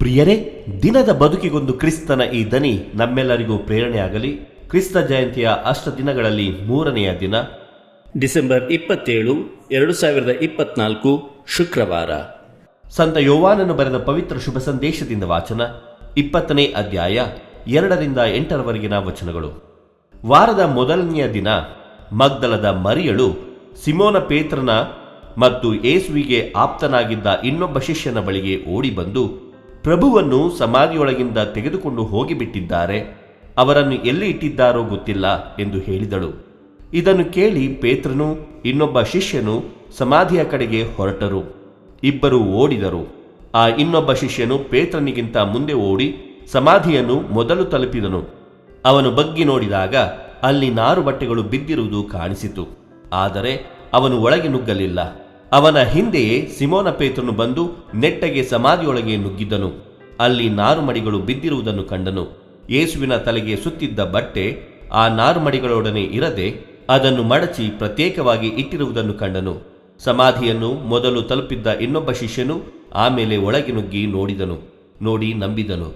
ಪ್ರಿಯರೇ, ದಿನದ ಬದುಕಿಗೊಂದು ಕ್ರಿಸ್ತನ ಈ ದನಿ ನಮ್ಮೆಲ್ಲರಿಗೂ ಪ್ರೇರಣೆಯಾಗಲಿ. ಕ್ರಿಸ್ತ ಜಯಂತಿಯ ಅಷ್ಟ ದಿನಗಳಲ್ಲಿ ಮೂರನೆಯ ದಿನ ಡಿಸೆಂಬರ್ 27, 2024 ಶುಕ್ರವಾರ. ಸಂತ ಯೋವಾನನು ಬರೆದ ಪವಿತ್ರ ಶುಭ ಸಂದೇಶದಿಂದ ವಾಚನ. 20ನೇ ಅಧ್ಯಾಯ 2-8 ವಚನಗಳು. ವಾರದ ಮೊದಲನೆಯ ದಿನ ಮಗ್ದಲದ ಮರಿಯಳು ಸಿಮೋನ ಪೇತ್ರನ ಮತ್ತು ಯೇಸುವಿಗೆ ಆಪ್ತನಾಗಿದ್ದ ಇನ್ನೊಬ್ಬ ಶಿಷ್ಯನ ಬಳಿಗೆ ಓಡಿ ಬಂದು, ಪ್ರಭುವನ್ನು ಸಮಾಧಿಯೊಳಗಿಂದ ತೆಗೆದುಕೊಂಡು ಹೋಗಿಬಿಟ್ಟಿದ್ದಾರೆ, ಅವರನ್ನು ಎಲ್ಲಿ ಇಟ್ಟಿದ್ದಾರೋ ಗೊತ್ತಿಲ್ಲ ಎಂದು ಹೇಳಿದಳು. ಇದನ್ನು ಕೇಳಿ ಪೇತ್ರನು ಇನ್ನೊಬ್ಬ ಶಿಷ್ಯನು ಸಮಾಧಿಯ ಕಡೆಗೆ ಹೊರಟರು. ಇಬ್ಬರು ಓಡಿದರು. ಆ ಇನ್ನೊಬ್ಬ ಶಿಷ್ಯನು ಪೇತ್ರನಿಗಿಂತ ಮುಂದೆ ಓಡಿ ಸಮಾಧಿಯನ್ನು ಮೊದಲು ತಲುಪಿದನು. ಅವನು ಬಗ್ಗಿ ನೋಡಿದಾಗ ಅಲ್ಲಿ ನಾರು ಬಟ್ಟೆಗಳು ಬಿದ್ದಿರುವುದು ಕಾಣಿಸಿತು, ಆದರೆ ಅವನು ಒಳಗೆ ನುಗ್ಗಲಿಲ್ಲ. ಅವನ ಹಿಂದೆಯೇ ಸಿಮೋನ ಪೇತ್ರನು ಬಂದು ನೆಟ್ಟಗೆ ಸಮಾಧಿಯೊಳಗೆ ನುಗ್ಗಿದನು. ಅಲ್ಲಿ ನಾರುಮಡಿಗಳು ಬಿದ್ದಿರುವುದನ್ನು ಕಂಡನು. ಯೇಸುವಿನ ತಲೆಗೆ ಸುತ್ತಿದ್ದ ಬಟ್ಟೆ ಆ ನಾರುಮಡಿಗಳೊಡನೆ ಇರದೆ ಅದನ್ನು ಮಡಚಿ ಪ್ರತ್ಯೇಕವಾಗಿ ಇಟ್ಟಿರುವುದನ್ನು ಕಂಡನು. ಸಮಾಧಿಯನ್ನು ಮೊದಲು ತಲುಪಿದ್ದ ಇನ್ನೊಬ್ಬ ಶಿಷ್ಯನು ಆಮೇಲೆ ಒಳಗೆ ನುಗ್ಗಿ ನೋಡಿದನು. ನೋಡಿ ನಂಬಿದನು.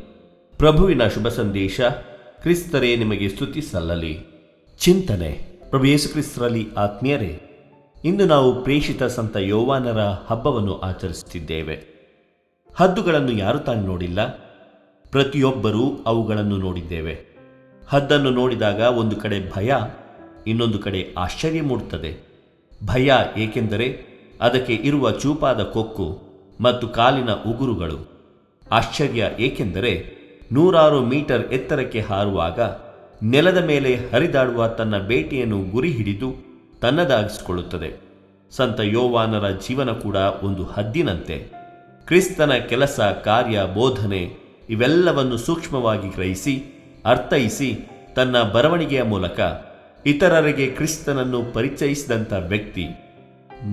ಪ್ರಭುವಿನ ಶುಭ ಸಂದೇಶ. ಕ್ರಿಸ್ತರೇ ನಿಮಗೆ ಸ್ತುತಿ ಸಲ್ಲಲಿ. ಚಿಂತನೆ. ಪ್ರಭು ಯೇಸು ಕ್ರಿಸ್ತರಲ್ಲಿ ಆತ್ಮೀಯರೇ, ಇಂದು ನಾವು ಪ್ರೇಷಿತ ಸಂತ ಯೋವಾನರ ಹಬ್ಬವನ್ನು ಆಚರಿಸುತ್ತಿದ್ದೇವೆ. ಹದ್ದುಗಳನ್ನು ಯಾರು ತಾನು ನೋಡಿಲ್ಲ? ಪ್ರತಿಯೊಬ್ಬರೂ ಅವುಗಳನ್ನು ನೋಡಿದ್ದೇವೆ. ಹದ್ದನ್ನು ನೋಡಿದಾಗ ಒಂದು ಕಡೆ ಭಯ, ಇನ್ನೊಂದು ಕಡೆ ಆಶ್ಚರ್ಯ ಮೂಡುತ್ತದೆ. ಭಯ ಏಕೆಂದರೆ ಅದಕ್ಕೆ ಇರುವ ಚೂಪಾದ ಕೊಕ್ಕು ಮತ್ತು ಕಾಲಿನ ಉಗುರುಗಳು. ಆಶ್ಚರ್ಯ ಏಕೆಂದರೆ 100 ಮೀಟರ್ ಎತ್ತರಕ್ಕೆ ಹಾರುವಾಗ ನೆಲದ ಮೇಲೆ ಹರಿದಾಡುವ ತನ್ನ ಬೇಟೆಯನ್ನು ಗುರಿ ಹಿಡಿದು ತನ್ನದಾಗಿಸಿಕೊಳ್ಳುತ್ತದೆ. ಸಂತ ಯೋವಾನರ ಜೀವನ ಕೂಡ ಒಂದು ಹದ್ದಿನಂತೆ. ಕ್ರಿಸ್ತನ ಕೆಲಸ, ಕಾರ್ಯ, ಬೋಧನೆ ಇವೆಲ್ಲವನ್ನು ಸೂಕ್ಷ್ಮವಾಗಿ ಗ್ರಹಿಸಿ ಅರ್ಥೈಸಿ ತನ್ನ ಬರವಣಿಗೆಯ ಮೂಲಕ ಇತರರಿಗೆ ಕ್ರಿಸ್ತನನ್ನು ಪರಿಚಯಿಸಿದಂಥ ವ್ಯಕ್ತಿ.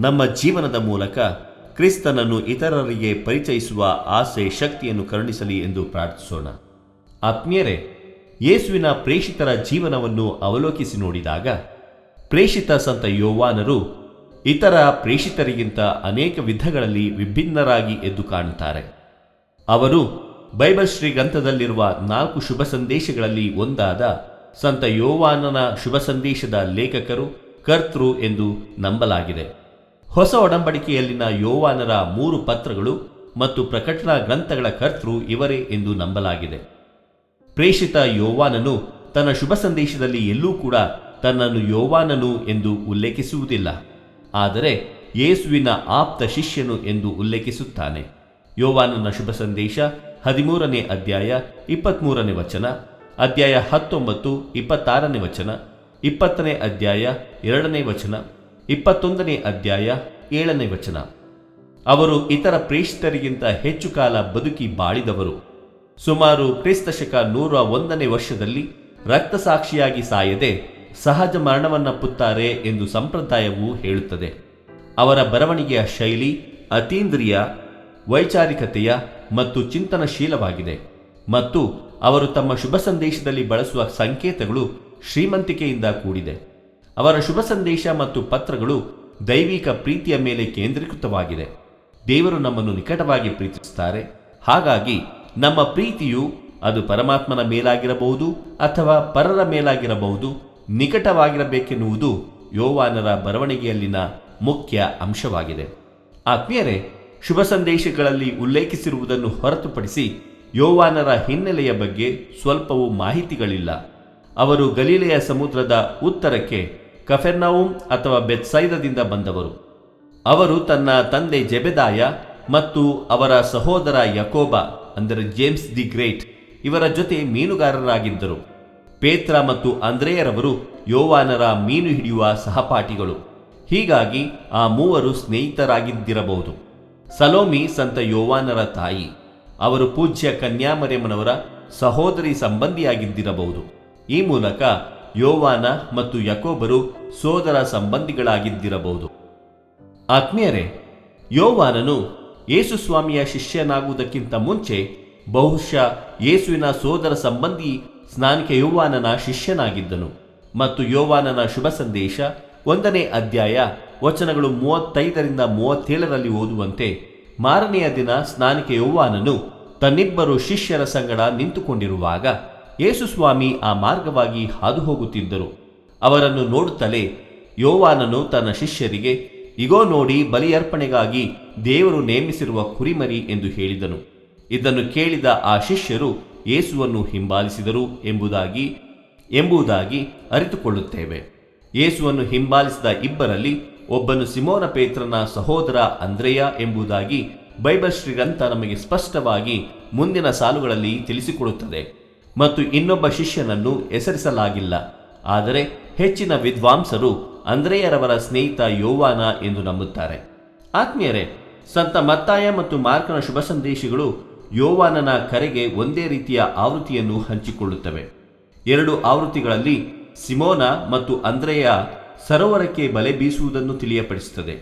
ನಮ್ಮ ಜೀವನದ ಮೂಲಕ ಕ್ರಿಸ್ತನನ್ನು ಇತರರಿಗೆ ಪರಿಚಯಿಸುವ ಆಸೆ, ಶಕ್ತಿಯನ್ನು ಕರುಣಿಸಲಿ ಎಂದು ಪ್ರಾರ್ಥಿಸೋಣ. ಆತ್ಮೀಯರೇ, ಯೇಸುವಿನ ಪ್ರೇಷಿತರ ಜೀವನವನ್ನು ಅವಲೋಕಿಸಿ ನೋಡಿದಾಗ ಪ್ರೇಷಿತ ಸಂತ ಯೋವಾನರು ಇತರ ಪ್ರೇಷಿತರಿಗಿಂತ ಅನೇಕ ವಿಧಗಳಲ್ಲಿ ವಿಭಿನ್ನರಾಗಿ ಎದ್ದು ಕಾಣುತ್ತಾರೆ. ಅವರು ಬೈಬಲ್ ಶ್ರೀ ಗ್ರಂಥದಲ್ಲಿರುವ 4 ಶುಭ ಸಂದೇಶಗಳಲ್ಲಿ ಒಂದಾದ ಸಂತ ಯೋವಾನನ ಶುಭ ಸಂದೇಶದ ಲೇಖಕರು, ಕರ್ತೃ ಎಂದು ನಂಬಲಾಗಿದೆ. ಹೊಸ ಒಡಂಬಡಿಕೆಯಲ್ಲಿನ ಯೋವಾನರ 3 ಪತ್ರಗಳು ಮತ್ತು ಪ್ರಕಟಣಾ ಗ್ರಂಥಗಳ ಕರ್ತೃ ಇವರೇ ಎಂದು ನಂಬಲಾಗಿದೆ. ಪ್ರೇಷಿತ ಯೋವಾನನು ತನ್ನ ಶುಭ ಸಂದೇಶದಲ್ಲಿ ಎಲ್ಲೂ ಕೂಡ ತನ್ನನ್ನು ಯೋವಾನನು ಎಂದು ಉಲ್ಲೇಖಿಸುವುದಿಲ್ಲ, ಆದರೆ ಯೇಸುವಿನ ಆಪ್ತ ಶಿಷ್ಯನು ಎಂದು ಉಲ್ಲೇಖಿಸುತ್ತಾನೆ. ಯೋವಾನನ ಶುಭ ಸಂದೇಶ 13ನೇ ಅಧ್ಯಾಯ 23ನೇ ವಚನ, ಅಧ್ಯಾಯ 19 26ನೇ ವಚನ, 20ನೇ ಅಧ್ಯಾಯ 2ನೇ ವಚನ, 21ನೇ ಅಧ್ಯಾಯ 7ನೇ ವಚನ. ಅವರು ಇತರ ಪ್ರೇಷಿತರಿಗಿಂತ ಹೆಚ್ಚು ಕಾಲ ಬದುಕಿ ಬಾಳಿದವರು. ಸುಮಾರು ಕ್ರಿಸ್ತಶಕ 101ನೇ ವರ್ಷದಲ್ಲಿ ರಕ್ತಸಾಕ್ಷಿಯಾಗಿ ಸಾಯದೆ ಸಹಜ ಮರಣವನ್ನಪ್ಪುತ್ತಾರೆ ಎಂದು ಸಂಪ್ರದಾಯವು ಹೇಳುತ್ತದೆ. ಅವರ ಬರವಣಿಗೆಯ ಶೈಲಿ ಅತೀಂದ್ರಿಯ, ವೈಚಾರಿಕತೆಯ ಮತ್ತು ಚಿಂತನಶೀಲವಾಗಿದೆ ಮತ್ತು ಅವರು ತಮ್ಮ ಶುಭ ಸಂದೇಶದಲ್ಲಿ ಬಳಸುವ ಸಂಕೇತಗಳು ಶ್ರೀಮಂತಿಕೆಯಿಂದ ಕೂಡಿದೆ. ಅವರ ಶುಭ ಸಂದೇಶ ಮತ್ತು ಪತ್ರಗಳು ದೈವಿಕ ಪ್ರೀತಿಯ ಮೇಲೆ ಕೇಂದ್ರೀಕೃತವಾಗಿದೆ. ದೇವರು ನಮ್ಮನ್ನು ನಿಕಟವಾಗಿ ಪ್ರೀತಿಸುತ್ತಾರೆ. ಹಾಗಾಗಿ ನಮ್ಮ ಪ್ರೀತಿಯು ಅದು ಪರಮಾತ್ಮನ ಮೇಲಾಗಿರಬಹುದು ಅಥವಾ ಪರರ ಮೇಲಾಗಿರಬಹುದು, ನಿಕಟವಾಗಿರಬೇಕೆನ್ನುವುದು ಯೋವಾನರ ಬರವಣಿಗೆಯಲ್ಲಿನ ಮುಖ್ಯ ಅಂಶವಾಗಿದೆ. ಆತ್ಮೀಯರೇ, ಶುಭ ಸಂದೇಶಗಳಲ್ಲಿ ಉಲ್ಲೇಖಿಸಿರುವುದನ್ನು ಹೊರತುಪಡಿಸಿ ಯೋವಾನರ ಹಿನ್ನೆಲೆಯ ಬಗ್ಗೆ ಸ್ವಲ್ಪವೂ ಮಾಹಿತಿಗಳಿಲ್ಲ. ಅವರು ಗಲೀಲೆಯ ಸಮುದ್ರದ ಉತ್ತರಕ್ಕೆ ಕಫೆರ್ನೌಮ್ ಅಥವಾ ಬೆತ್ಸೈದದಿಂದ ಬಂದವರು. ಅವರು ತನ್ನ ತಂದೆ ಜೆಬೆದಾಯ ಮತ್ತು ಅವರ ಸಹೋದರ ಯಾಕೋಬ ಅಂದರೆ ಜೇಮ್ಸ್ ದಿ ಗ್ರೇಟ್ ಇವರ ಜೊತೆ ಮೀನುಗಾರರಾಗಿದ್ದರು. ಪೇತ್ರ ಮತ್ತು ಅಂದ್ರೆಯರವರು ಯೋವಾನರ ಮೀನು ಹಿಡಿಯುವ ಸಹಪಾಠಿಗಳು. ಹೀಗಾಗಿ ಆ ಮೂವರು ಸ್ನೇಹಿತರಾಗಿದ್ದಿರಬಹುದು. ಸಲೋಮಿ ಸಂತ ಯೋವಾನರ ತಾಯಿ. ಅವರು ಪೂಜ್ಯ ಕನ್ಯಾಮರಿಯಮ್ಮನವರ ಸಹೋದರಿ ಸಂಬಂಧಿಯಾಗಿದ್ದಿರಬಹುದು. ಈ ಮೂಲಕ ಯೋವಾನ ಮತ್ತು ಯಾಕೋಬರು ಸೋದರ ಸಂಬಂಧಿಗಳಾಗಿದ್ದಿರಬಹುದು. ಆತ್ಮೀಯರೇ, ಯೋವಾನನು ಯೇಸು ಸ್ವಾಮಿಯ ಶಿಷ್ಯನಾಗುವುದಕ್ಕಿಂತ ಮುಂಚೆ ಬಹುಶಃ ಯೇಸುವಿನ ಸೋದರ ಸಂಬಂಧಿ ಸ್ನಾನಿಕ ಯೋವಾನನ ಶಿಷ್ಯನಾಗಿದ್ದನು. ಮತ್ತು ಯೋವಾನನ ಶುಭ ಸಂದೇಶ 1ನೇ ಅಧ್ಯಾಯ ವಚನಗಳು 35-37 ಓದುವಂತೆ, ಮಾರನೆಯ ದಿನ ಸ್ನಾನಿಕ ಯೋವಾನನು ತನ್ನಿಬ್ಬರು ಶಿಷ್ಯರ ಸಂಗಡ ನಿಂತುಕೊಂಡಿರುವಾಗ ಯೇಸು ಸ್ವಾಮಿ ಆ ಮಾರ್ಗವಾಗಿ ಹಾದು ಹೋಗುತ್ತಿದ್ದರು. ಅವರನ್ನು ನೋಡುತ್ತಲೇ ಯೋವಾನನು ತನ್ನ ಶಿಷ್ಯರಿಗೆ, ಇಗೋ ನೋಡಿ, ಬಲಿಯರ್ಪಣೆಗಾಗಿ ದೇವರು ನೇಮಿಸಿರುವ ಕುರಿಮರಿ ಎಂದು ಹೇಳಿದನು. ಇದನ್ನು ಕೇಳಿದ ಆ ಶಿಷ್ಯರು ಯೇಸುವನ್ನು ಹಿಂಬಾಲಿಸಿದರು ಎಂಬುದಾಗಿ ಅರಿತುಕೊಳ್ಳುತ್ತೇವೆ. ಯೇಸುವನ್ನು ಹಿಂಬಾಲಿಸಿದ ಇಬ್ಬರಲ್ಲಿ ಒಬ್ಬನು ಸಿಮೋನ ಪೇತ್ರನ ಸಹೋದರ ಅಂದ್ರೆಯ ಎಂಬುದಾಗಿ ಬೈಬಲ್ ಶ್ರೀಗ್ರಂಥ ನಮಗೆ ಸ್ಪಷ್ಟವಾಗಿ ಮುಂದಿನ ಸಾಲುಗಳಲ್ಲಿ ತಿಳಿಸಿಕೊಡುತ್ತದೆ. ಮತ್ತು ಇನ್ನೊಬ್ಬ ಶಿಷ್ಯನನ್ನು ಹೆಸರಿಸಲಾಗಿಲ್ಲ. ಆದರೆ ಹೆಚ್ಚಿನ ವಿದ್ವಾಂಸರು ಅಂದ್ರೆಯರವರ ಸ್ನೇಹಿತ ಯೋವಾನ ಎಂದು ನಂಬುತ್ತಾರೆ. ಆತ್ಮೀಯರೇ, ಸಂತ ಮತ್ತಾಯ ಮತ್ತು ಮಾರ್ಕನ ಶುಭ ಸಂದೇಶಗಳು ಯೋವಾನನ ಕರೆಗೆ ಒಂದೇ ರೀತಿಯ ಆವೃತ್ತಿಯನ್ನು ಹಂಚಿಕೊಳ್ಳುತ್ತವೆ. ಎರಡು ಆವೃತ್ತಿಗಳಲ್ಲಿ ಸಿಮೋನ ಮತ್ತು ಅಂದ್ರೆಯ ಸರೋವರಕ್ಕೆ ಬಲೆ ಬೀಸುವುದನ್ನು ತಿಳಿಯಪಡಿಸುತ್ತದೆ.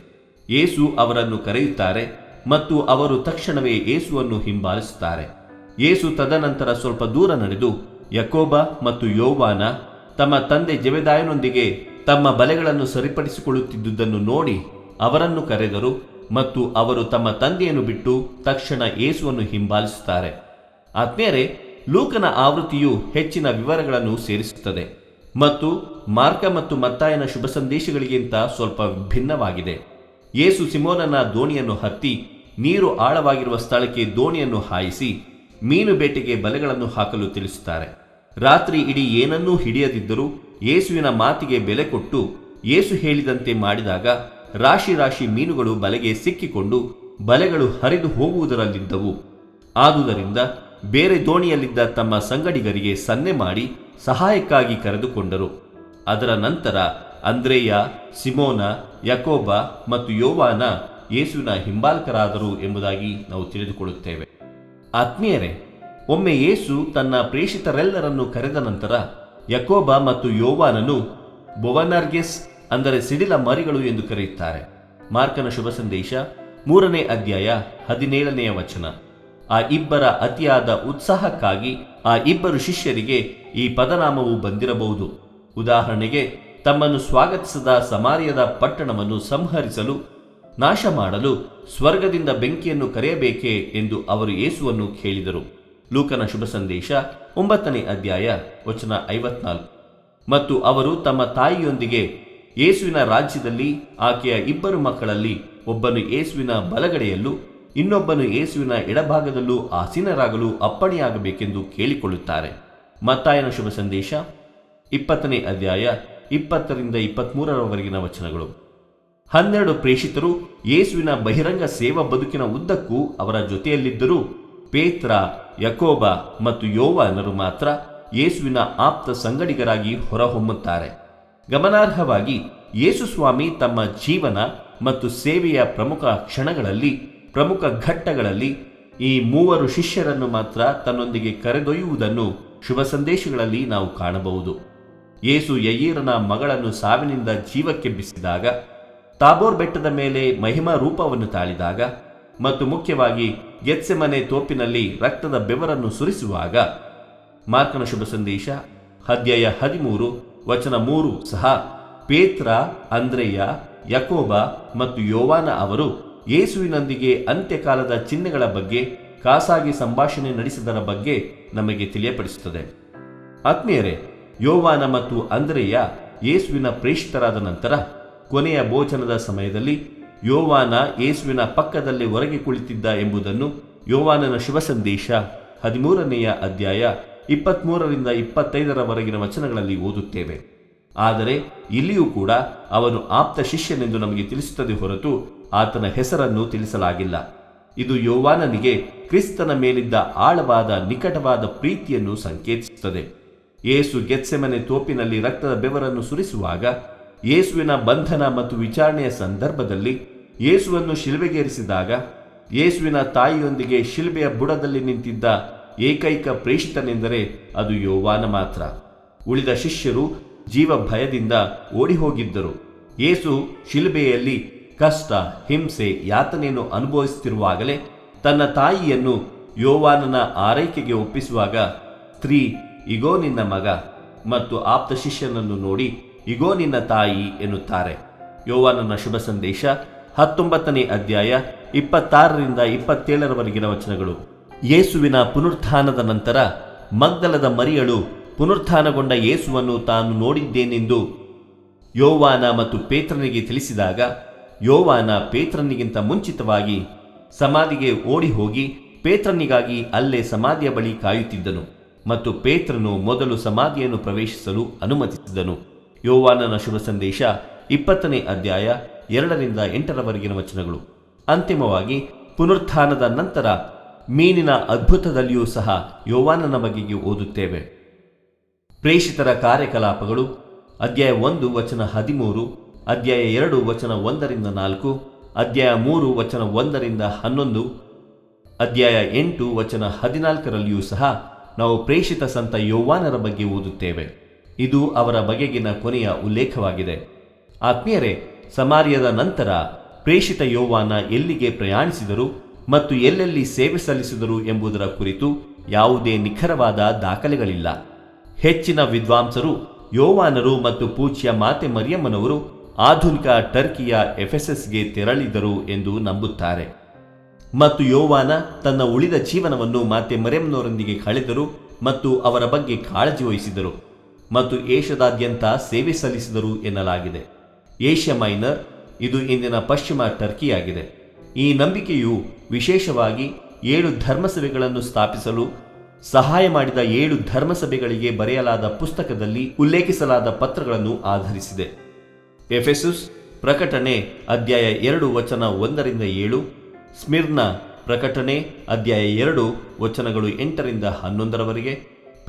ಯೇಸು ಅವರನ್ನು ಕರೆಯುತ್ತಾರೆ ಮತ್ತು ಅವರು ತಕ್ಷಣವೇ ಯೇಸುವನ್ನು ಹಿಂಬಾಲಿಸುತ್ತಾರೆ. ಯೇಸು ತದನಂತರ ಸ್ವಲ್ಪ ದೂರ ನಡೆದು ಯಾಕೋಬ ಮತ್ತು ಯೋವಾನ ತಮ್ಮ ತಂದೆ ಜೆಬೆದಾಯನೊಂದಿಗೆ ತಮ್ಮ ಬಲೆಗಳನ್ನು ಸರಿಪಡಿಸಿಕೊಳ್ಳುತ್ತಿದ್ದುದನ್ನು ನೋಡಿ ಅವರನ್ನು ಕರೆದರು ಮತ್ತು ಅವರು ತಮ್ಮ ತಂದೆಯನ್ನು ಬಿಟ್ಟು ತಕ್ಷಣ ಯೇಸುವನ್ನು ಹಿಂಬಾಲಿಸುತ್ತಾರೆ. ಆತ್ಮೀಯರೇ, ಲೂಕನ ಆವೃತ್ತಿಯು ಹೆಚ್ಚಿನ ವಿವರಗಳನ್ನು ಸೇರಿಸುತ್ತದೆ ಮತ್ತು ಮಾರ್ಕ ಮತ್ತು ಮತ್ತಾಯನ ಶುಭ ಸಂದೇಶಗಳಿಗಿಂತ ಸ್ವಲ್ಪ ಭಿನ್ನವಾಗಿದೆ. ಯೇಸು ಸಿಮೋನನ ದೋಣಿಯನ್ನು ಹತ್ತಿ ನೀರು ಆಳವಾಗಿರುವ ಸ್ಥಳಕ್ಕೆ ದೋಣಿಯನ್ನು ಹಾಯಿಸಿ ಮೀನು ಬೇಟೆಗೆ ಬಲೆಗಳನ್ನು ಹಾಕಲು ತಿಳಿಸುತ್ತಾರೆ. ರಾತ್ರಿ ಇಡೀ ಏನನ್ನೂ ಹಿಡಿಯದಿದ್ದರೂ ಯೇಸುವಿನ ಮಾತಿಗೆ ಬೆಲೆ ಕೊಟ್ಟು ಯೇಸು ಹೇಳಿದಂತೆ ಮಾಡಿದಾಗ ರಾಶಿ ರಾಶಿ ಮೀನುಗಳು ಬಲೆಗೆ ಸಿಕ್ಕಿಕೊಂಡು ಬಲೆಗಳು ಹರಿದು ಹೋಗುವುದರಲ್ಲಿದ್ದವು. ಆದುದರಿಂದ ಬೇರೆ ದೋಣಿಯಲ್ಲಿದ್ದ ತಮ್ಮ ಸಂಗಡಿಗರಿಗೆ ಸನ್ನೆ ಮಾಡಿ ಸಹಾಯಕ್ಕಾಗಿ ಕರೆದುಕೊಂಡರು. ಅದರ ನಂತರ ಅಂದ್ರೆಯ, ಸಿಮೋನ, ಯಾಕೋಬ ಮತ್ತು ಯೋವಾನ ಯೇಸುವಿನ ಹಿಂಬಾಲಕರಾದರು ಎಂಬುದಾಗಿ ನಾವು ತಿಳಿದುಕೊಳ್ಳುತ್ತೇವೆ. ಆತ್ಮೀಯರೇ, ಒಮ್ಮೆ ಯೇಸು ತನ್ನ ಪ್ರೇಷಿತರೆಲ್ಲರನ್ನು ಕರೆದ ನಂತರ ಯಾಕೋಬ ಮತ್ತು ಯೋವಾನನು ಬೊವನರ್ಗೆಸ್ ಅಂದರೆ ಸಿಡಿಲ ಮರಿಗಳು ಎಂದು ಕರೆಯುತ್ತಾರೆ. ಮಾರ್ಕನ ಶುಭ ಸಂದೇಶ 3ನೇ ಅಧ್ಯಾಯ 17ನೇ ವಚನ. ಆ ಇಬ್ಬರ ಅತಿಯಾದ ಉತ್ಸಾಹಕ್ಕಾಗಿ ಆ ಇಬ್ಬರು ಶಿಷ್ಯರಿಗೆ ಈ ಪದನಾಮವು ಬಂದಿರಬಹುದು. ಉದಾಹರಣೆಗೆ, ತಮ್ಮನ್ನು ಸ್ವಾಗತಿಸದ ಸಮಾರ್ಯದ ಪಟ್ಟಣವನ್ನು ಸಂಹರಿಸಲು, ನಾಶ ಮಾಡಲು ಸ್ವರ್ಗದಿಂದ ಬೆಂಕಿಯನ್ನು ಕರೆಯಬೇಕೇ ಎಂದು ಅವರು ಯೇಸುವನ್ನು ಕೇಳಿದರು. ಲೂಕನ ಶುಭ ಸಂದೇಶ 9ನೇ ಅಧ್ಯಾಯ ವಚನ 54. ಮತ್ತು ಅವರು ತಮ್ಮ ತಾಯಿಯೊಂದಿಗೆ ಯೇಸುವಿನ ರಾಜ್ಯದಲ್ಲಿ ಆಕೆಯ ಇಬ್ಬರು ಮಕ್ಕಳಲ್ಲಿ ಒಬ್ಬನು ಯೇಸುವಿನ ಬಲಗಡೆಯಲ್ಲೂ ಇನ್ನೊಬ್ಬನು ಯೇಸುವಿನ ಎಡಭಾಗದಲ್ಲೂ ಆಸೀನರಾಗಲು ಅಪ್ಪಣೆಯಾಗಬೇಕೆಂದು ಕೇಳಿಕೊಳ್ಳುತ್ತಾರೆ. ಮತ್ತಾಯನ ಶುಭ ಸಂದೇಶ 20ನೇ ಅಧ್ಯಾಯ 20ರಿಂದ 23ರವರೆಗಿನ ವಚನಗಳು. 12 ಪ್ರೇಷಿತರು ಯೇಸುವಿನ ಬಹಿರಂಗ ಸೇವಾ ಬದುಕಿನ ಉದ್ದಕ್ಕೂ ಅವರ ಜೊತೆಯಲ್ಲಿದ್ದರೂ ಪೇತ್ರ, ಯಾಕೋಬ ಮತ್ತು ಯೋವಾನರು ಮಾತ್ರ ಯೇಸುವಿನ ಆಪ್ತ ಸಂಗಡಿಗರಾಗಿ ಹೊರಹೊಮ್ಮುತ್ತಾರೆ. ಗಮನಾರ್ಹವಾಗಿ ಯೇಸು ಸ್ವಾಮಿ ತಮ್ಮ ಜೀವನ ಮತ್ತು ಸೇವೆಯ ಪ್ರಮುಖ ಘಟ್ಟಗಳಲ್ಲಿ ಈ 3 ಶಿಷ್ಯರನ್ನು ಮಾತ್ರ ತನ್ನೊಂದಿಗೆ ಕರೆದೊಯ್ಯುವುದನ್ನು ಶುಭ ಸಂದೇಶಗಳಲ್ಲಿ ನಾವು ಕಾಣಬಹುದು. ಯೇಸು ಯಯೀರನ ಮಗಳನ್ನು ಸಾವಿನಿಂದ ಜೀವಕ್ಕೆಬ್ಬಿಸಿದಾಗ, ತಾಬೋರ್ ಬೆಟ್ಟದ ಮೇಲೆ ಮಹಿಮಾ ರೂಪವನ್ನು ತಾಳಿದಾಗ ಮತ್ತು ಮುಖ್ಯವಾಗಿ ಗೆತ್ಸೆಮನೆ ತೋಪಿನಲ್ಲಿ ರಕ್ತದ ಬೆವರನ್ನು ಸುರಿಸುವಾಗ, ಮಾರ್ಕನ ಶುಭ ಸಂದೇಶ ಅಧ್ಯಾಯ 13 ವಚನ 3 ಸಹ ಪೇತ್ರ, ಅಂದ್ರೆಯ, ಯಾಕೋಬ ಮತ್ತು ಯೋವಾನ ಅವರು ಯೇಸುವಿನೊಂದಿಗೆ ಅಂತ್ಯಕಾಲದ ಚಿಹ್ನೆಗಳ ಬಗ್ಗೆ ಖಾಸಾಗಿ ಸಂಭಾಷಣೆ ನಡೆಸಿದರ ಬಗ್ಗೆ ನಮಗೆ ತಿಳಿಯಪಡಿಸುತ್ತದೆ. ಆತ್ಮೀಯರೇ, ಯೋವಾನ ಮತ್ತು ಅಂದ್ರೆಯ ಯೇಸುವಿನ ಪ್ರೇಷಿತರಾದ ನಂತರ ಕೊನೆಯ ಭೋಜನದ ಸಮಯದಲ್ಲಿ ಯೋವಾನ ಯೇಸುವಿನ ಪಕ್ಕದಲ್ಲಿ ಹೊರಗೆ ಕುಳಿತಿದ್ದ ಎಂಬುದನ್ನು ಯೋವಾನನ ಶುಭ ಸಂದೇಶ 13ನೇ ಅಧ್ಯಾಯ 23ರಿಂದ 25ರವರೆಗಿನ ವಚನಗಳಲ್ಲಿ ಓದುತ್ತೇವೆ. ಆದರೆ ಇಲ್ಲಿಯೂ ಕೂಡ ಅವನು ಆಪ್ತ ಶಿಷ್ಯನೆಂದು ನಮಗೆ ತಿಳಿಸುತ್ತದೆ ಹೊರತು ಆತನ ಹೆಸರನ್ನು ತಿಳಿಸಲಾಗಿಲ್ಲ. ಇದು ಯೋವಾನನಿಗೆ ಕ್ರಿಸ್ತನ ಮೇಲಿದ್ದ ಆಳವಾದ ನಿಕಟವಾದ ಪ್ರೀತಿಯನ್ನು ಸಂಕೇತಿಸುತ್ತದೆ. ಯೇಸು ಗೆತ್ಸೆಮನೆ ತೋಪಿನಲ್ಲಿ ರಕ್ತದ ಬೆವರನ್ನು ಸುರಿಸುವಾಗ, ಯೇಸುವಿನ ಬಂಧನ ಮತ್ತು ವಿಚಾರಣೆಯ ಸಂದರ್ಭದಲ್ಲಿ, ಯೇಸುವನ್ನು ಶಿಲುಬೆಗೇರಿಸಿದಾಗ, ಯೇಸುವಿನ ತಾಯಿಯೊಂದಿಗೆ ಶಿಲುಬೆಯ ಬುಡದಲ್ಲಿ ನಿಂತಿದ್ದ ಏಕೈಕ ಪ್ರೇಷಿತನೆಂದರೆ ಅದು ಯೋವಾನ ಮಾತ್ರ. ಉಳಿದ ಶಿಷ್ಯರು ಜೀವ ಭಯದಿಂದ ಓಡಿ ಹೋಗಿದ್ದರು. ಯೇಸು ಶಿಲುಬೆಯಲ್ಲಿ ಕಷ್ಟ, ಹಿಂಸೆ, ಯಾತನೆಯನ್ನು ಅನುಭವಿಸುತ್ತಿರುವಾಗಲೇ ತನ್ನ ತಾಯಿಯನ್ನು ಯೋವಾನನ ಆರೈಕೆಗೆ ಒಪ್ಪಿಸುವಾಗ, ಸ್ತ್ರೀ, ಇಗೋ ನಿನ್ನ ಮಗ, ಮತ್ತು ಆಪ್ತ ಶಿಷ್ಯನನ್ನು ನೋಡಿ, ಇಗೋ ನಿನ್ನ ತಾಯಿ ಎನ್ನುತ್ತಾರೆ. ಯೋವಾನನ ಶುಭ ಸಂದೇಶ 19ನೇ ಅಧ್ಯಾಯ 26ರಿಂದ 27ರವರೆಗಿನ ವಚನಗಳು. ಯೇಸುವಿನ ಪುನರುತ್ಥಾನದ ನಂತರ ಮಗ್ದಲದ ಮರಿಯಳು ಪುನರುತ್ಥಾನಗೊಂಡ ಯೇಸುವನ್ನು ತಾನು ನೋಡಿದ್ದೇನೆಂದು ಯೋವಾನ ಮತ್ತು ಪೇತ್ರನಿಗೆ ತಿಳಿಸಿದಾಗ, ಯೋವಾನ ಪೇತ್ರನಿಗಿಂತ ಮುಂಚಿತವಾಗಿ ಸಮಾಧಿಗೆ ಓಡಿ ಹೋಗಿ ಪೇತ್ರನಿಗಾಗಿ ಅಲ್ಲೇ ಸಮಾಧಿಯ ಬಳಿ ಕಾಯುತ್ತಿದ್ದನು ಮತ್ತು ಪೇತ್ರನು ಮೊದಲು ಸಮಾಧಿಯನ್ನು ಪ್ರವೇಶಿಸಲು ಅನುಮತಿಸಿದನು. ಯೋವಾನನ ಶುಭ ಸಂದೇಶ 20ನೇ ಅಧ್ಯಾಯ 2-8 ವಚನಗಳು. ಅಂತಿಮವಾಗಿ ಪುನರುತ್ಥಾನದ ನಂತರ ಮೀನಿನ ಅದ್ಭುತದಲ್ಲಿಯೂ ಸಹ ಯೋವಾನನ ಬಗೆಗೆ ಓದುತ್ತೇವೆ. ಪ್ರೇಷಿತರ ಕಾರ್ಯಕಲಾಪಗಳು ಅಧ್ಯಾಯ 1 ವಚನ 13, ಅಧ್ಯಾಯ 2 ವಚನ 1-4, ಅಧ್ಯಾಯ 3 ವಚನ 1-11, ಅಧ್ಯಾಯ 8 ವಚನ 14ರಲ್ಲಿಯೂ ಸಹ ನಾವು ಪ್ರೇಷಿತ ಸಂತ ಯೋವಾನರ ಬಗ್ಗೆ ಓದುತ್ತೇವೆ. ಇದು ಅವರ ಬಗೆಗಿನ ಕೊನೆಯ ಉಲ್ಲೇಖವಾಗಿದೆ. ಆತ್ಮೀಯರೇ, ಸಮಾರ್ಯದ ನಂತರ ಪ್ರೇಷಿತ ಯೋವಾನ ಎಲ್ಲಿಗೆ ಪ್ರಯಾಣಿಸಿದರು ಮತ್ತು ಎಲ್ಲೆಲ್ಲಿ ಸೇವೆ ಸಲ್ಲಿಸಿದರು ಎಂಬುದರ ಕುರಿತು ಯಾವುದೇ ನಿಖರವಾದ ದಾಖಲೆಗಳಿಲ್ಲ. ಹೆಚ್ಚಿನ ವಿದ್ವಾಂಸರು ಯೋವಾನರು ಮತ್ತು ಪೂಜ್ಯ ಮಾತೆ ಮರಿಯಮ್ಮನವರು ಆಧುನಿಕ ಟರ್ಕಿಯ ಎಫೆಸಸ್ಗೆ ತೆರಳಿದರು ಎಂದು ನಂಬುತ್ತಾರೆ ಮತ್ತು ಯೋವಾನ ತನ್ನ ಉಳಿದ ಜೀವನವನ್ನು ಮಾತೆ ಮರಿಯಮ್ಮನವರೊಂದಿಗೆ ಕಳೆದರು ಮತ್ತು ಅವರ ಬಗ್ಗೆ ಕಾಳಜಿ ವಹಿಸಿದರು ಮತ್ತು ಏಷ್ಯಾದಾದ್ಯಂತ ಸೇವೆ ಸಲ್ಲಿಸಿದರು ಎನ್ನಲಾಗಿದೆ. ಏಷ್ಯಾ ಮೈನರ್, ಇದು ಇಂದಿನ ಪಶ್ಚಿಮ ಟರ್ಕಿಯಾಗಿದೆ. ಈ ನಂಬಿಕೆಯು ವಿಶೇಷವಾಗಿ 7 ಧರ್ಮಸಭೆಗಳನ್ನು ಸ್ಥಾಪಿಸಲು ಸಹಾಯ ಮಾಡಿದ 7 ಧರ್ಮಸಭೆಗಳಿಗೆ ಬರೆಯಲಾದ ಪುಸ್ತಕದಲ್ಲಿ ಉಲ್ಲೇಖಿಸಲಾದ ಪತ್ರಗಳನ್ನು ಆಧರಿಸಿದೆ. ಎಫೆಸುಸ್ ಪ್ರಕಟಣೆ ಅಧ್ಯಾಯ 2 ವಚನ 1-7, ಸ್ಮಿರ್ನ ಪ್ರಕಟಣೆ ಅಧ್ಯಾಯ 2 ವಚನಗಳು 8-11,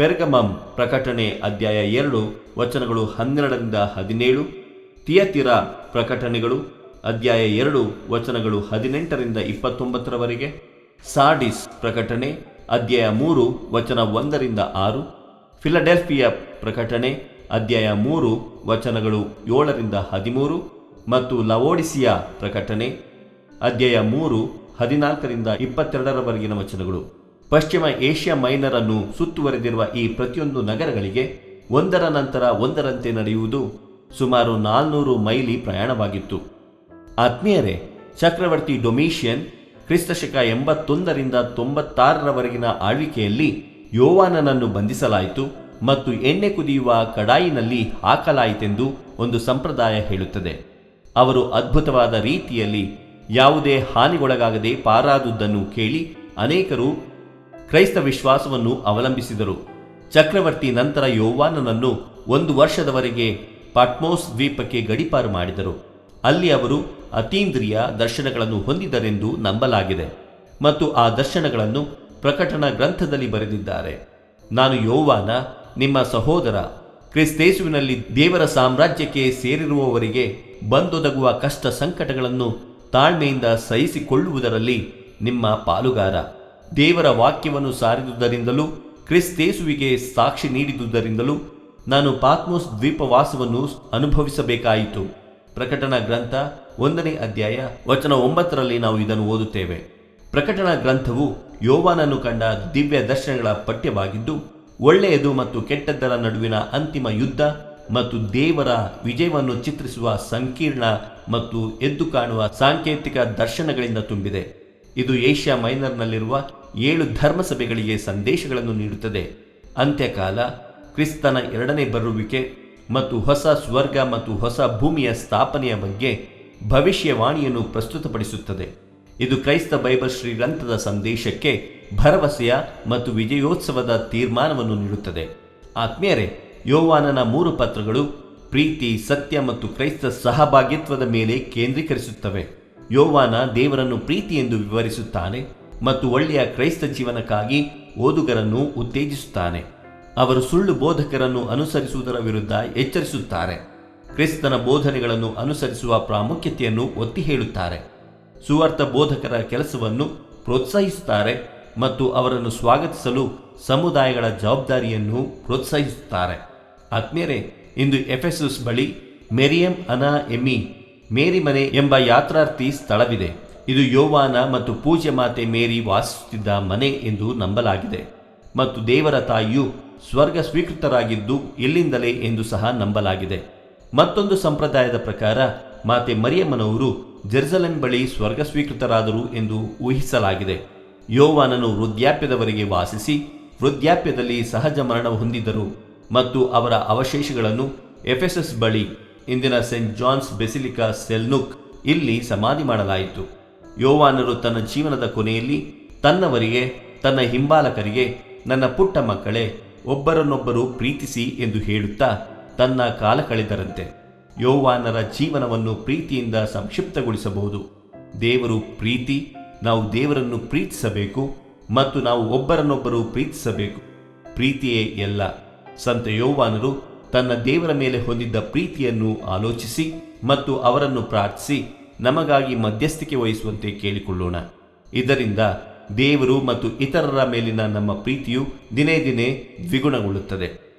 ಪೆರ್ಗಮಮ್ ಪ್ರಕಟಣೆ ಅಧ್ಯಾಯ 2 ವಚನಗಳು 12-17, ತಿಯತಿರ ಪ್ರಕಟಣೆಗಳು ಅಧ್ಯಾಯ 2 ವಚನಗಳು 18-29, ಸಾರ್ಡಿಸ್ ಪ್ರಕಟಣೆ ಅಧ್ಯಾಯ 3 ವಚನ 1-6, ಫಿಲಡೆಲ್ಫಿಯಾ ಪ್ರಕಟಣೆ ಅಧ್ಯಾಯ 3 ವಚನಗಳು 7-13 ಮತ್ತು ಲವೋಡಿಸಿಯಾ ಪ್ರಕಟಣೆ ಅಧ್ಯಾಯ 3 14-22 ವಚನಗಳು. ಪಶ್ಚಿಮ ಏಷ್ಯಾ ಮೈನರ್ ಅನ್ನು ಸುತ್ತುವರೆದಿರುವ ಈ ಪ್ರತಿಯೊಂದು ನಗರಗಳಿಗೆ ಒಂದರ ನಂತರ ಒಂದರಂತೆ ನಡೆಯುವುದು ಸುಮಾರು 400 ಮೈಲಿ ಪ್ರಯಾಣವಾಗಿತ್ತು. ಆತ್ಮೀಯರೇ, ಚಕ್ರವರ್ತಿ ಡೊಮಿಷಿಯನ್ ಕ್ರಿಸ್ತಶಕ 81-96 ಆಳ್ವಿಕೆಯಲ್ಲಿ ಯೋವಾನನನ್ನು ಬಂಧಿಸಲಾಯಿತು ಮತ್ತು ಎಣ್ಣೆ ಕುದಿಯುವ ಕಡಾಯಿನಲ್ಲಿ ಹಾಕಲಾಯಿತೆಂದು ಒಂದು ಸಂಪ್ರದಾಯ ಹೇಳುತ್ತದೆ. ಅವರು ಅದ್ಭುತವಾದ ರೀತಿಯಲ್ಲಿ ಯಾವುದೇ ಹಾನಿಗೊಳಗಾಗದೆ ಪಾರಾದುದನ್ನು ಕೇಳಿ ಅನೇಕರು ಕ್ರೈಸ್ತ ವಿಶ್ವಾಸವನ್ನು ಅವಲಂಬಿಸಿದರು. ಚಕ್ರವರ್ತಿ ನಂತರ ಯೋವಾನನನ್ನು 1 ವರ್ಷದವರೆಗೆ ಪಾಟ್ಮೋಸ್ ದ್ವೀಪಕ್ಕೆ ಗಡೀಪಾರು ಮಾಡಿದರು. ಅಲ್ಲಿ ಅವರು ಅತೀಂದ್ರಿಯ ದರ್ಶನಗಳನ್ನು ಹೊಂದಿದರೆಂದು ನಂಬಲಾಗಿದೆ ಮತ್ತು ಆ ದರ್ಶನಗಳನ್ನು ಪ್ರಕಟಣಾ ಗ್ರಂಥದಲ್ಲಿ ಬರೆದಿದ್ದಾರೆ. ನಾನು ಯೋವಾನ, ನಿಮ್ಮ ಸಹೋದರ, ಕ್ರಿಸ್ತೇಸುವಿನಲ್ಲಿ ದೇವರ ಸಾಮ್ರಾಜ್ಯಕ್ಕೆ ಸೇರಿರುವವರಿಗೆ ಬಂದೊದಗುವ ಕಷ್ಟ ಸಂಕಟಗಳನ್ನು ತಾಳ್ಮೆಯಿಂದ ಸಹಿಸಿಕೊಳ್ಳುವುದರಲ್ಲಿ ನಿಮ್ಮ ಪಾಲುಗಾರ. ದೇವರ ವಾಕ್ಯವನ್ನು ಸಾರಿದುದರಿಂದಲೂ ಕ್ರಿಸ್ತೇಸುವಿಗೆ ಸಾಕ್ಷಿ ನೀಡಿದುದರಿಂದಲೂ ನಾನು ಪಾತ್ಮೋಸ್ ದ್ವೀಪವಾಸವನ್ನು ಅನುಭವಿಸಬೇಕಾಯಿತು. ಪ್ರಕಟಣಾ ಗ್ರಂಥ 1ನೇ ಅಧ್ಯಾಯ ವಚನ 9ರಲ್ಲಿ ನಾವು ಇದನ್ನು ಓದುತ್ತೇವೆ. ಪ್ರಕಟಣಾ ಗ್ರಂಥವು ಯೋವಾನನ್ನು ಕಂಡ ದಿವ್ಯ ದರ್ಶನಗಳ ಪಠ್ಯವಾಗಿದ್ದು, ಒಳ್ಳೆಯದು ಮತ್ತು ಕೆಟ್ಟದ್ದರ ನಡುವಿನ ಅಂತಿಮ ಯುದ್ಧ ಮತ್ತು ದೇವರ ವಿಜಯವನ್ನು ಚಿತ್ರಿಸುವ ಸಂಕೀರ್ಣ ಮತ್ತು ಎದ್ದು ಕಾಣುವ ಸಾಂಕೇತಿಕ ದರ್ಶನಗಳಿಂದ ತುಂಬಿದೆ. ಇದು ಏಷ್ಯಾ ಮೈನರ್ನಲ್ಲಿರುವ 7 ಧರ್ಮಸಭೆಗಳಿಗೆ ಸಂದೇಶಗಳನ್ನು ನೀಡುತ್ತದೆ. ಅಂತ್ಯಕಾಲ, ಕ್ರಿಸ್ತನ 2ನೇ ಬರುವಿಕೆ ಮತ್ತು ಹೊಸ ಸ್ವರ್ಗ ಮತ್ತು ಹೊಸ ಭೂಮಿಯ ಸ್ಥಾಪನೆಯ ಬಗ್ಗೆ ಭವಿಷ್ಯವಾಣಿಯನ್ನು ಪ್ರಸ್ತುತಪಡಿಸುತ್ತದೆ. ಇದು ಕ್ರೈಸ್ತ ಬೈಬಲ್ ಶ್ರೀಗ್ರಂಥದ ಸಂದೇಶಕ್ಕೆ ಭರವಸೆಯ ಮತ್ತು ವಿಜಯೋತ್ಸವದ ತೀರ್ಮಾನವನ್ನು ನೀಡುತ್ತದೆ. ಆತ್ಮೀಯರೇ, ಯೋವಾನನ 3 ಪತ್ರಗಳು ಪ್ರೀತಿ, ಸತ್ಯ ಮತ್ತು ಕ್ರೈಸ್ತ ಸಹಭಾಗಿತ್ವದ ಮೇಲೆ ಕೇಂದ್ರೀಕರಿಸುತ್ತವೆ. ಯೋವಾನ ದೇವರನ್ನು ಪ್ರೀತಿ ಎಂದು ವಿವರಿಸುತ್ತಾನೆ ಮತ್ತು ಒಳ್ಳೆಯ ಕ್ರೈಸ್ತ ಜೀವನಕ್ಕಾಗಿ ಓದುಗರನ್ನು ಉತ್ತೇಜಿಸುತ್ತಾನೆ. ಅವರು ಸುಳ್ಳು ಬೋಧಕರನ್ನು ಅನುಸರಿಸುವುದರ ವಿರುದ್ಧ ಎಚ್ಚರಿಸುತ್ತಾರೆ. ಕ್ರಿಸ್ತನ ಬೋಧನೆಗಳನ್ನು ಅನುಸರಿಸುವ ಪ್ರಾಮುಖ್ಯತೆಯನ್ನು ಒತ್ತಿ ಹೇಳುತ್ತಾರೆ. ಸುವಾರ್ಥ ಬೋಧಕರ ಕೆಲಸವನ್ನು ಪ್ರೋತ್ಸಾಹಿಸುತ್ತಾರೆ ಮತ್ತು ಅವರನ್ನು ಸ್ವಾಗತಿಸಲು ಸಮುದಾಯಗಳ ಜವಾಬ್ದಾರಿಯನ್ನು ಪ್ರೋತ್ಸಾಹಿಸುತ್ತಾರೆ. ಆತ್ಮೀಯರೇ, ಇಂದು ಎಫೆಸಸ್ ಬಳಿ ಮೆರಿಯಂ ಅನಾ ಎಮಿ, ಮೇರಿ ಮನೆ ಎಂಬ ಯಾತ್ರಾರ್ಥಿ ಸ್ಥಳವಿದೆ. ಇದು ಯೋವಾನ ಮತ್ತು ಪೂಜ್ಯ ಮಾತೆ ಮೇರಿ ವಾಸಿಸುತ್ತಿದ್ದ ಮನೆ ಎಂದು ನಂಬಲಾಗಿದೆ ಮತ್ತು ದೇವರ ತಾಯಿಯು ಸ್ವರ್ಗ ಸ್ವೀಕೃತರಾಗಿದ್ದು ಇಲ್ಲಿಂದಲೇ ಎಂದು ಸಹ ನಂಬಲಾಗಿದೆ. ಮತ್ತೊಂದು ಸಂಪ್ರದಾಯದ ಪ್ರಕಾರ ಮಾತೆ ಮರಿಯಮ್ಮನವರು ಜೆರುಸಲೆಂ ಬಳಿ ಸ್ವರ್ಗ ಸ್ವೀಕೃತರಾದರು ಎಂದು ಊಹಿಸಲಾಗಿದೆ. ಯೋವಾನನು ವೃದ್ಧಾಪ್ಯದವರೆಗೆ ವಾಸಿಸಿ ವೃದ್ಧಾಪ್ಯದಲ್ಲಿ ಸಹಜ ಮರಣ ಹೊಂದಿದರು ಮತ್ತು ಅವರ ಅವಶೇಷಗಳನ್ನು ಎಫೆಸಸ್ ಬಳಿ ಇಂದಿನ ಸೆಂಟ್ ಜಾನ್ಸ್ ಬೆಸಿಲಿಕಾ ಸೆಲ್ನುಕ್ ಇಲ್ಲಿ ಸಮಾಧಿ ಮಾಡಲಾಯಿತು. ಯೋವಾನರು ತನ್ನ ಜೀವನದ ಕೊನೆಯಲ್ಲಿ ತನ್ನವರಿಗೆ, ತನ್ನ ಹಿಂಬಾಲಕರಿಗೆ, ನನ್ನ ಪುಟ್ಟ ಮಕ್ಕಳೇ, ಒಬ್ಬರನ್ನೊಬ್ಬರು ಪ್ರೀತಿಸಿ ಎಂದು ಹೇಳುತ್ತಾ ತನ್ನ ಕಾಲ ಕಳೆದರಂತೆ. ಯೋವಾನರ ಜೀವನವನ್ನು ಪ್ರೀತಿಯಿಂದ ಸಂಕ್ಷಿಪ್ತಗೊಳಿಸಬಹುದು. ದೇವರು ಪ್ರೀತಿ, ನಾವು ದೇವರನ್ನು ಪ್ರೀತಿಸಬೇಕು ಮತ್ತು ನಾವು ಒಬ್ಬರನ್ನೊಬ್ಬರು ಪ್ರೀತಿಸಬೇಕು. ಪ್ರೀತಿಯೇ ಎಲ್ಲ. ಸಂತ ಯೋವಾನರು ತನ್ನ ದೇವರ ಮೇಲೆ ಹೊಂದಿದ್ದ ಪ್ರೀತಿಯನ್ನು ಆಲೋಚಿಸಿ ಮತ್ತು ಅವರನ್ನು ಪ್ರಾರ್ಥಿಸಿ ನಮಗಾಗಿ ಮಧ್ಯಸ್ಥಿಕೆ ವಹಿಸುವಂತೆ ಕೇಳಿಕೊಳ್ಳೋಣ. ಇದರಿಂದ ದೇವರು ಮತ್ತು ಇತರರ ಮೇಲಿನ ನಮ್ಮ ಪ್ರೀತಿಯು ದಿನೇ ದಿನೇ ದ್ವಿಗುಣಗೊಳ್ಳುತ್ತದೆ.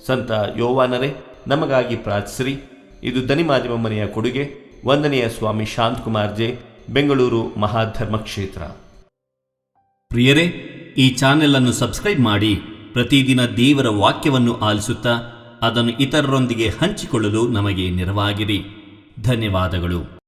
ಸಂತ ಯೋವಾನರೇ, ನಮಗಾಗಿ ಪ್ರಾರ್ಥಿಸಿರಿ. ಇದು ದನಿಮಾಧ್ಯಮ ಮನೆಯ ಕೊಡುಗೆ. ವಂದನೆಯ ಸ್ವಾಮಿ ಶಾಂತಕುಮಾರ್ ಜೆ, ಬೆಂಗಳೂರು ಮಹಾಧರ್ಮಕ್ಷೇತ್ರ. ಪ್ರಿಯರೇ, ಈ ಚಾನೆಲ್ ಅನ್ನು ಸಬ್ಸ್ಕ್ರೈಬ್ ಮಾಡಿ ಪ್ರತಿದಿನ ದೇವರ ವಾಕ್ಯವನ್ನು ಆಲಿಸುತ್ತಾ ಅದನ್ನು ಇತರರೊಂದಿಗೆ ಹಂಚಿಕೊಳ್ಳಲು ನಮಗೆ ನೆರವಾಗಿರಿ. ಧನ್ಯವಾದಗಳು.